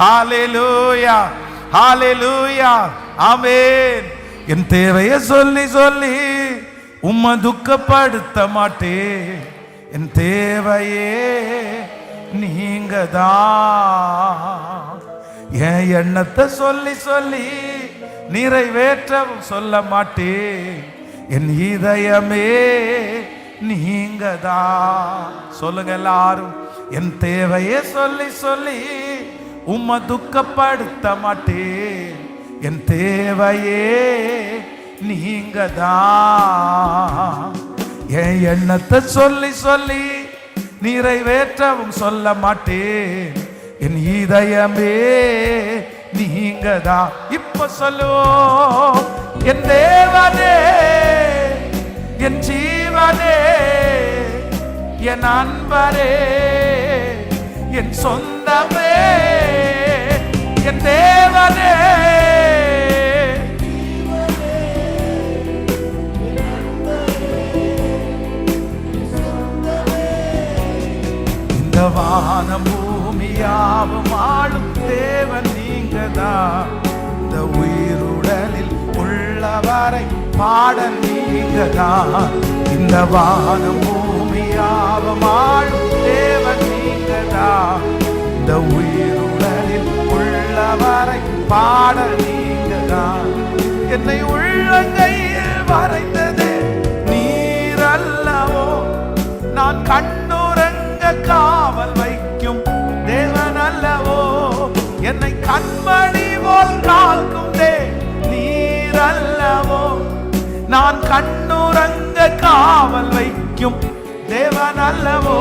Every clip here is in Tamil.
ஹalleluya ஹalleluya ஆமென். என் தேவையை சொல்லி சொல்லி உம்மை துக்கப்படுத்த மாட்டேன். என் தேவையே நீங்கதான். என் எண்ணத்தை சொல்லி சொல்லி நிறைவேற்றவும் சொல்ல மாட்டேன். என் இதயமே நீங்கதான். சொல்லுங்க எல்லாரும். என் தேவையே சொல்லி சொல்லி உம்மை துக்கப்படுத்த மாட்டேன். என் தேவையே நீங்கதான். என் எண்ணத்தை சொல்லி சொல்லி நிறைவேற்றவும் சொல்ல மாட்டேன். என் இதயமே நீங்கதான். இப்ப சொல்லுவோம். என் தேவனே, என் ஜீவனே, என் அன்பரே, என் சொந்தமே, என் தேவனே, இந்த வானம் பூமியாவும் ஆளும் தேவன் நீங்கதான். இந்த உயிருடலில் உள்ளவரை பாடல் நீங்கதான். இந்த வானம் பூமியாவும் ஆளும் தேவன் நீங்கதான். இந்த உயிருடலில் உள்ளவரை பாடல் நீங்கதான். என்னை உள்ளங்கையில் வரைந்தது நீர் அல்லவோ. நான் கண்ணுறங்க காவல் வைக்கும் தேவன் அல்லவோ. என்னை கண்மணி போல் காக்கும் நீர் அல்லவோ. நான் கண்ணுறங்க காவல் வைக்கும் தேவன் அல்லவோ.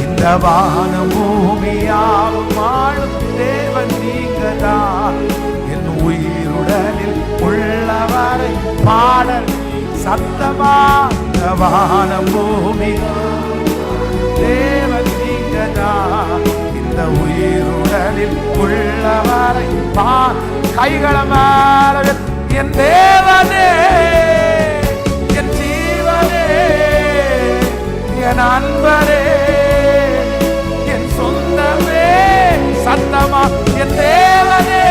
இந்த வானம் பூமியாவும் ஆளும் தேவன் நீங்கதான். என் உயிருடலில் உள்ளவரை பாடல் சத்தமா. இந்த வானம் பூமி தேவன் நீங்கதான். இந்த உயிருடலில் உள்ளவரை கைகளை மேல என் தேவனே, என் ஜீவனே, என் அன்பரே, என் சொந்தமே, சத்தமா என் தேவனே.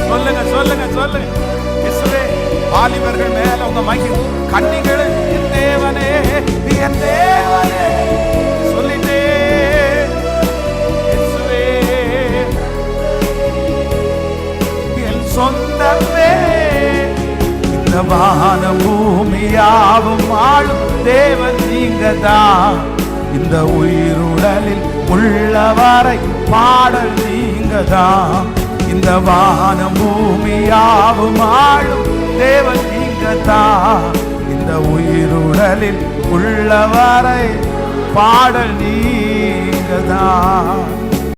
சொல்லுங்க சொல்லுங்க சொல்லுங்க. இயேசுவே, வாலிபர்கள் மேல உங்க மகிமை கன்னிகள் என் தேவனே, என் தேவனே சொல்லிட்டே. இயேசுவே, என் சொந்தமே. இந்த வானம் பூமியாவும் ஆளும் தேவன் நீங்கதான். இந்த உயிருடலில் உள்ளவரை பாடல் நீங்கதான். இந்த வானம் பூமியாவும் ஆளும் தேவன் நீங்கதான். இந்த உயிருடலில் உள்ளவரை பாடல் நீங்கதான்.